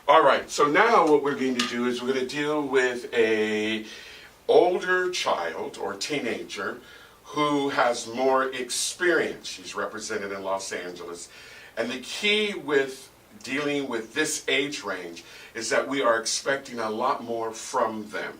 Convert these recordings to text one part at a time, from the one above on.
All right, so now what we're going to do is we're going to deal with a older child or teenager who has more experience. She's represented in Los Angeles. And the key with dealing with this age range is that we are expecting a lot more from them.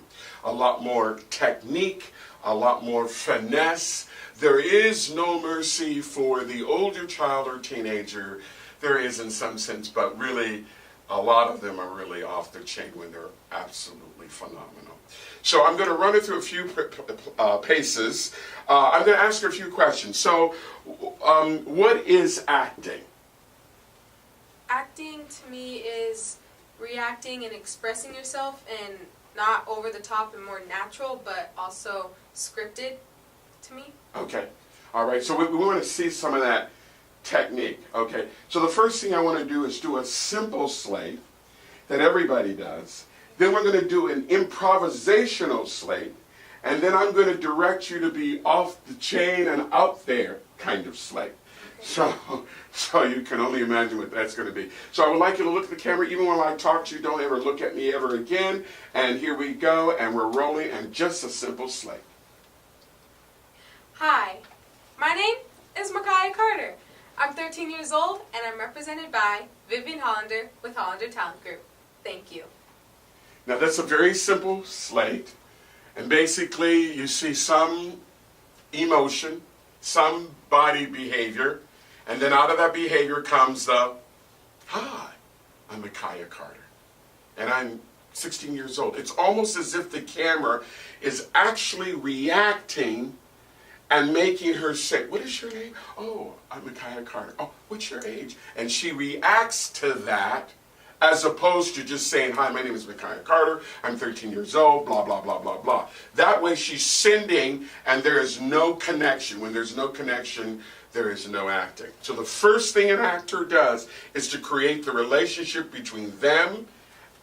A lot more technique, a lot more finesse. There is no mercy for the older child or teenager. There is in some sense, but really a lot of them are really off the chain when they're absolutely phenomenal. So I'm going to run it through a few paces. I'm going to ask her a few questions. So what is acting? Acting to me is reacting and expressing yourself, and not over the top and more natural, but also scripted to me. Okay. All right. So we want to see some of that technique. Okay. So the first thing I want to do is do a simple slate that everybody does. Then we're going to do an improvisational slate. And then I'm going to direct you to be off the chain and out there kind of slate. So you can only imagine what that's going to be. So I would like you to look at the camera. Even when I talk to you, don't ever look at me ever again. And here we go. And we're rolling. And just a simple slate. Hi, my name is Mahkiah Carter. I'm 13 years old, and I'm represented by Vivian Hollander with Hollander Talent Group. Thank you. Now that's a very simple slate. And basically you see some emotion, some body behavior, and then out of that behavior comes the, hi, I'm Mahkiah Carter, and I'm 16 years old. It's almost as if the camera is actually reacting and making her say, what is your name? Oh, I'm Mahkiah Carter. Oh, what's your age? And she reacts to that as opposed to just saying, hi, my name is Mahkiah Carter, I'm 13 years old, blah, blah, blah, blah, blah. That way she's sending, and there is no connection. When there's no connection, there is no acting. So the first thing an actor does is to create the relationship between them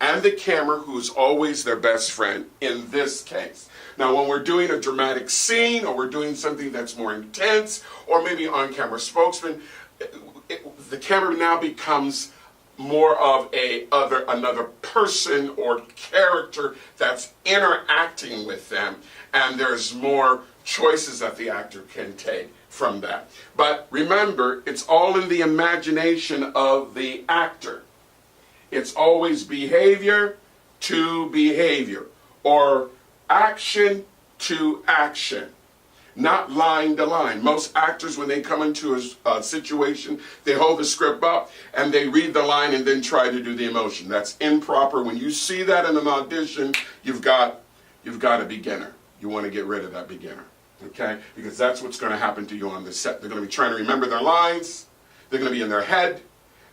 and the camera, who is always their best friend in this case. Now, when we're doing a dramatic scene, or we're doing something that's more intense, or maybe on-camera spokesman, the camera now becomes more of another person or character that's interacting with them, and there's more choices that the actor can take from that. But remember, it's all in the imagination of the actor. It's always behavior to behavior, or action to action, not line to line. Most actors, when they come into a situation, they hold the script up and they read the line and then try to do the emotion. That's improper. When you see that in an audition, you've got a beginner. You want to get rid of that beginner, okay? Because that's what's going to happen to you on the set. They're going to be trying to remember their lines. They're going to be in their head,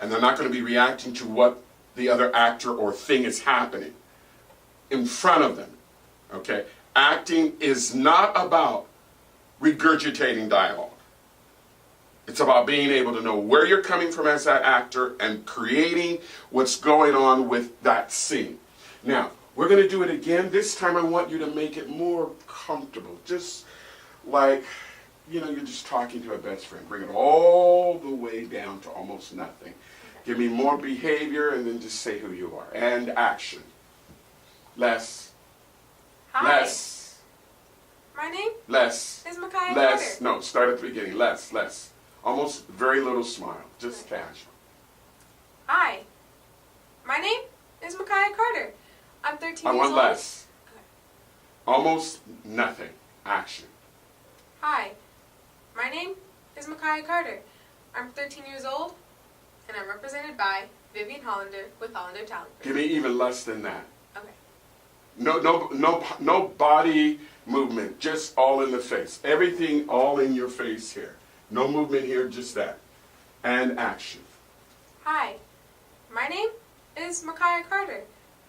and they're not going to be reacting to what the other actor or thing is happening in front of them, okay? Acting is not about regurgitating dialogue. It's about being able to know where you're coming from as that actor and creating what's going on with that scene. Now, we're going to do it again. This time I want you to make it more comfortable. Just like, you're just talking to a best friend. Bring it all the way down to almost nothing. Give me more behavior and then just say who you are. And action. Less. Hi. Less. My name Less. is Mahkiah Less. Carter. No, start at the beginning. Less. Almost very little smile. Just casual. Hi, my name is Mahkiah Carter. I'm 13 years old. I want less. Okay. Almost nothing. Action. Hi, my name is Mahkiah Carter. I'm 13 years old, and I'm represented by Vivian Hollander with Hollander Talent Group. Give me even less than that. Okay. No body movement. Just all in the face. Everything all in your face here. No movement here, just that. And action. Hi, my name is Mahkiah Carter.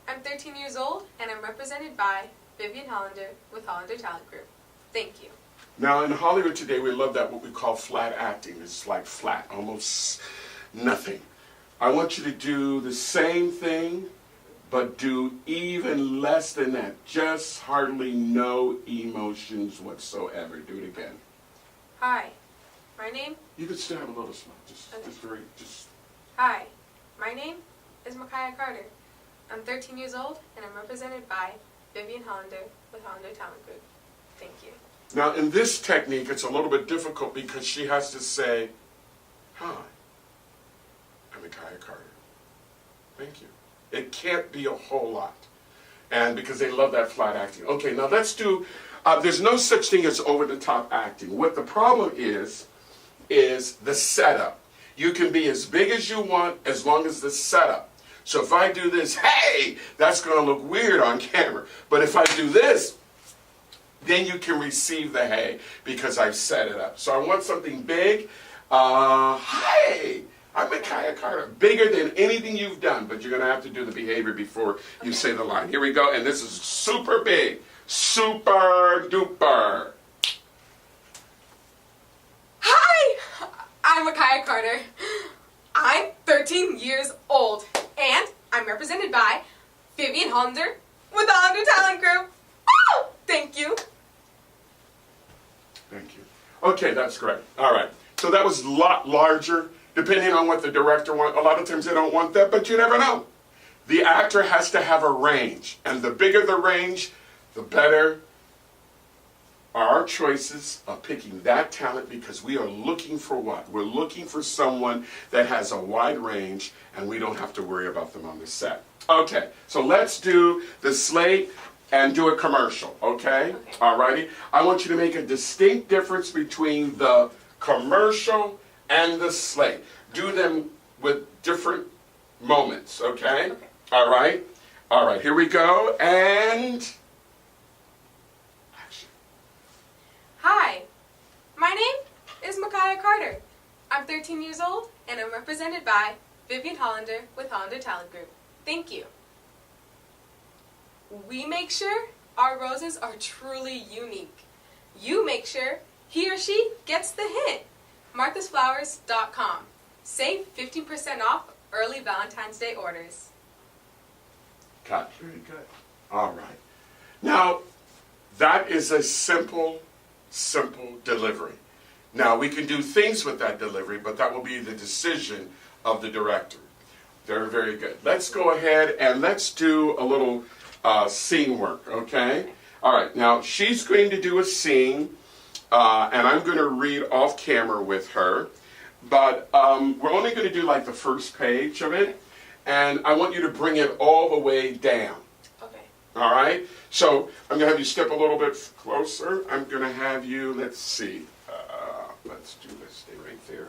I'm 13 years old, and I'm represented by Vivian Hollander with Hollander Talent Group. Thank you. Now, in Hollywood today, we love that, what we call flat acting. It's like flat, almost nothing. I want you to do the same thing, but do even less than that. Just hardly no emotions whatsoever. Do it again. Hi, my name. You could still have a little smile. Okay. Just Hi, my name is Mahkiah Carter. I'm 13 years old, and I'm represented by Vivian Hollander with Hollander Talent Group. Thank you. Now, in this technique, it's a little bit difficult because she has to say, hi, I'm Mahkiah Carter. Thank you. It can't be a whole lot. And because they love that flat acting. Okay, now let's do, there's no such thing as over-the-top acting. What the problem is the setup. You can be as big as you want as long as the setup. So if I do this, hey, that's going to look weird on camera. But if I do this, then you can receive the hey because I've set it up. So I want something big. Hey, I'm Mahkiah Carter. Bigger than anything you've done, but you're going to have to do the behavior before you say the line. Here we go, and this is super big. Super duper. Hi! I'm Mahkiah Carter. I'm 13 years old, and I'm represented by Vivian Hollander with the Hollander Talent Group. Woo! Thank you. Thank you. Okay, that's great. All right. So that was a lot larger, depending on what the director wants. A lot of times they don't want that, but you never know. The actor has to have a range, and the bigger the range, the better are our choices of picking that talent, because we are looking for what? We're looking for someone that has a wide range, and we don't have to worry about them on the set. Okay, so let's do the slate and do a commercial, okay? Alrighty? I want you to make a distinct difference between the commercial and the slate. Do them with different moments, okay? All right? All right, here we go, and action. Hi, my name is Mahkiah Carter. I'm 13 years old, and I'm represented by Vivian Hollander with Hollander Talent Group. Thank you. We make sure our roses are truly unique. You make sure he or she gets the hint. MarthasFlowers.com. Save 15% off early Valentine's Day orders. Cut. Very good. All right. Now, that is a simple delivery. Now, we can do things with that delivery, but that will be the decision of the director. Very, very good. Let's go ahead and let's do a little scene work, okay? All right, now she's going to do a scene, and I'm going to read off camera with her, but we're only going to do like the first page of it, and I want you to bring it all the way down. Okay. All right? So I'm going to have you step a little bit closer. I'm going to have you, let's see, let's do this, stay right there.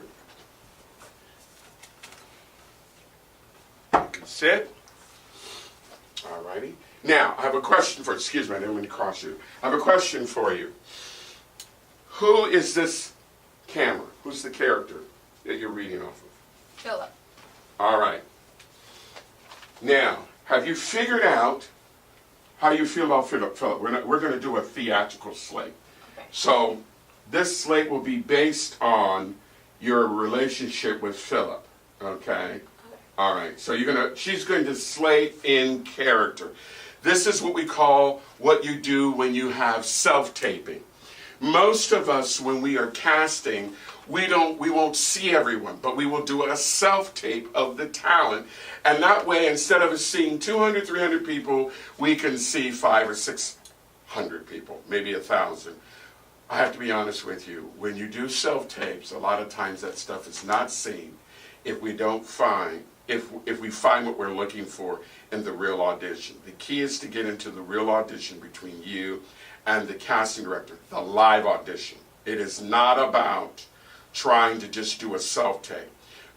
You can sit. All righty. Now, I have a question for you. Excuse me, I didn't mean to cross you. I have a question for you. Who is this camera? Who's the character that you're reading off of? Philip. All right. Now, have you figured out how you feel about Philip? We're going to do a theatrical slate. Okay. So, this slate will be based on your relationship with Philip. Okay? All right. So she's going to slate in character. This is what we call what you do when you have self-taping. Most of us, when we are casting, we won't see everyone, but we will do a self-tape of the talent. And that way, instead of us seeing 200, 300 people, we can see 500 or 600 people, maybe 1,000. I have to be honest with you. When you do self-tapes, a lot of times that stuff is not seen if we don't find, if we find what we're looking for in the real audition. The key is to get into the real audition between you and the casting director, the live audition. It is not about trying to just do a self-tape.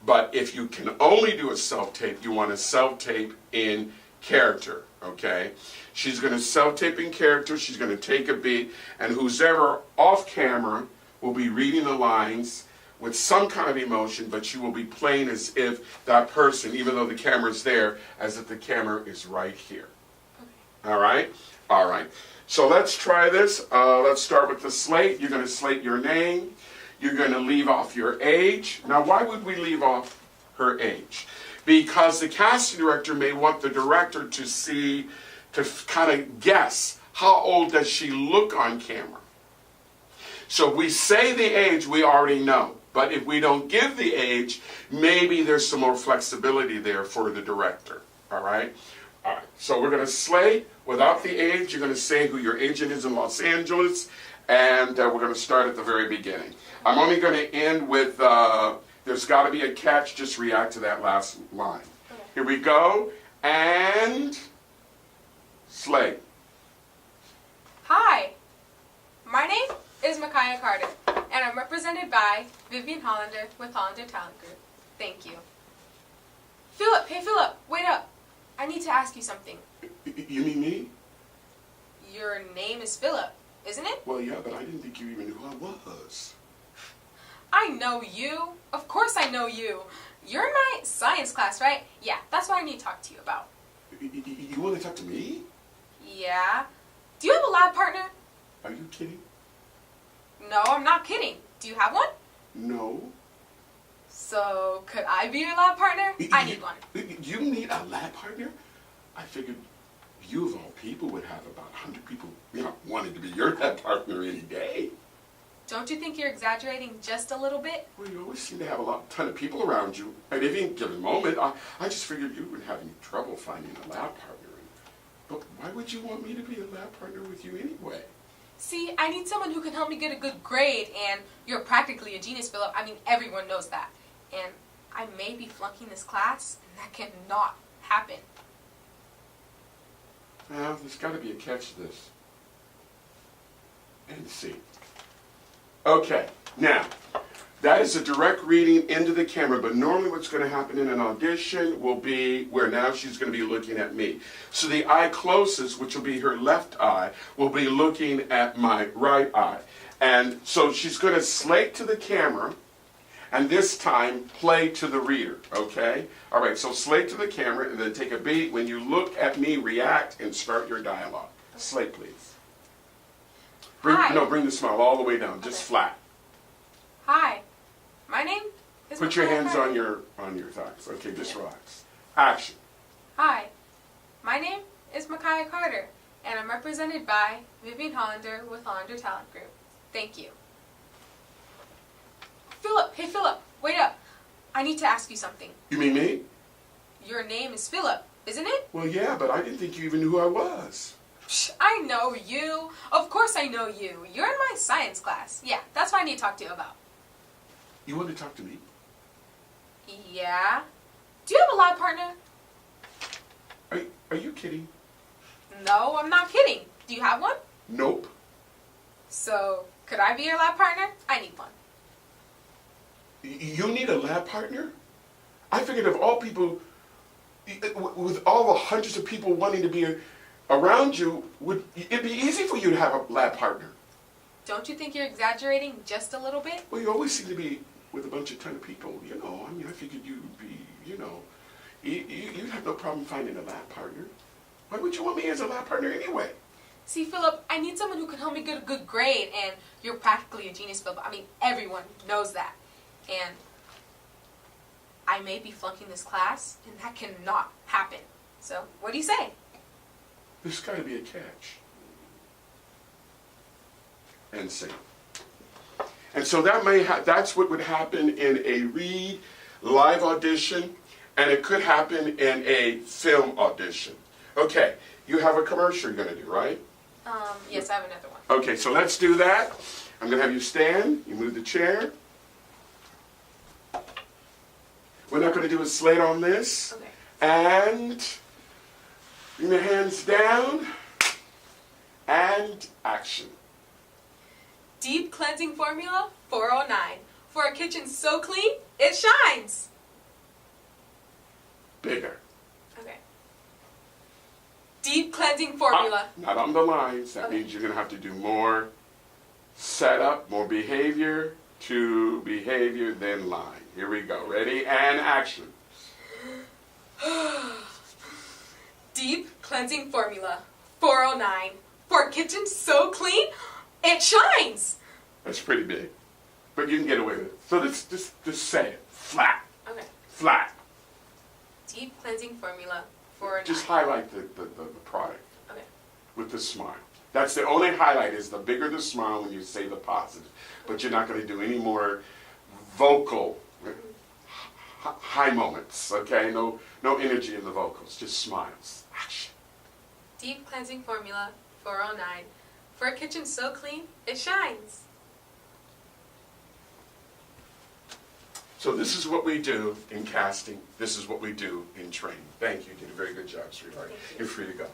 But if you can only do a self-tape, you want to self-tape in character, okay? She's going to self-tape in character, she's going to take a beat, and who's ever off camera will be reading the lines with some kind of emotion, but you will be playing as if that person, even though the camera's there, as if the camera is right here. Okay. All right? All right. So let's try this. Let's start with the slate. You're going to slate your name. You're going to leave off your age. Now, why would we leave off her age? Because the casting director may want the director to see, to kind of guess, how old does she look on camera? So if we say the age, we already know. But if we don't give the age, maybe there's some more flexibility there for the director. All right? All right, so we're going to slate without the age. You're going to say who your agent is in Los Angeles, and we're going to start at the very beginning. I'm only going to end with, there's got to be a catch, just react to that last line. Okay. Here we go, and slate. Hi, my name is Mahkiah Carter, and I'm represented by Vivian Hollander with Hollander Talent Group. Thank you. Philip, hey Philip, wait up. I need to ask you something. You mean me? Your name is Philip, isn't it? Well, yeah, but I didn't think you even knew who I was. I know you. Of course I know you. You're in my science class, right? Yeah, that's what I need to talk to you about. You want to talk to me? Yeah. Do you have a lab partner? Are you kidding? No, I'm not kidding. Do you have one? No. So, could I be your lab partner? I need one. You need a lab partner? I figured you of all people would have about 100 people, wanting to be your lab partner any day. Don't you think you're exaggerating just a little bit? Well, you always seem to have a ton of people around you at any given moment. I just figured you were having trouble finding a lab partner. But why would you want me to be a lab partner with you anyway? See, I need someone who can help me get a good grade, and you're practically a genius, Philip. I mean, everyone knows that. And I may be flunking this class, and that cannot happen. Well, there's got to be a catch to this. And see. Okay, now, that is a direct reading into the camera, but normally what's going to happen in an audition will be where now she's going to be looking at me. So the eye closest, which will be her left eye, will be looking at my right eye. And so she's going to slate to the camera, and this time play to the reader, okay? All right, so slate to the camera, and then take a beat. When you look at me, react, and start your dialogue. Slate, please. Hi. Bring the smile all the way down, just Okay. flat. Hi, my name is Put your Mahkiah hands Carter. on your thighs. Okay, just relax. Action. Hi, my name is Mahkiah Carter, and I'm represented by Vivian Hollander with Hollander Talent Group. Thank you. Philip, hey Philip, wait up. I need to ask you something. You mean me? Your name is Philip, isn't it? Well, yeah, but I didn't think you even knew who I was. Psh, I know you. Of course I know you. You're in my science class. Yeah, that's what I need to talk to you about. You want to talk to me? Yeah? Do you have a lab partner? Are you kidding? No, I'm not kidding. Do you have one? Nope. So, could I be your lab partner? I need one. You need a lab partner? I figured of all people, with all the hundreds of people wanting to be around you, it'd be easy for you to have a lab partner. Don't you think you're exaggerating just a little bit? Well, you always seem to be with a ton of people, I mean, I figured you'd be, you'd have no problem finding a lab partner. Why would you want me as a lab partner anyway? See, Philip, I need someone who can help me get a good grade, and you're practically a genius, Philip. I mean, everyone knows that. And I may be flunking this class, and that cannot happen. So, what do you say? There's got to be a catch. And see. And so that's what would happen in a read live audition, and it could happen in a film audition. Okay, you have a commercial you're going to do, right? Yes, I have another one. Okay, so let's do that. I'm going to have you stand. You move the chair. We're not going to do a slate on this. Okay. And bring the hands down. And action. Deep Cleansing Formula 409. For a kitchen so clean, it shines. Bigger. Okay. Deep Cleansing Formula. Not on the lines. That Okay. means you're going to have to do more setup, more behavior to behavior, then line. Here we go. Ready? And action. Deep Cleansing Formula 409. For a kitchen so clean, it shines. That's pretty big. But you can get away with it. So just say it. Flat. Okay. Flat. Deep Cleansing Formula 409. Just highlight the product Okay. with the smile. That's the only highlight, is the bigger the smile when you say the positive. But you're not going to do any more vocal high moments, okay? No energy in the vocals, just smiles. Action. Deep Cleansing Formula, $4.09. For a kitchen so clean, it shines. So this is what we do in casting. This is what we do in training. Thank you. You did a very good job, sweetheart. Thank you. You're free to go.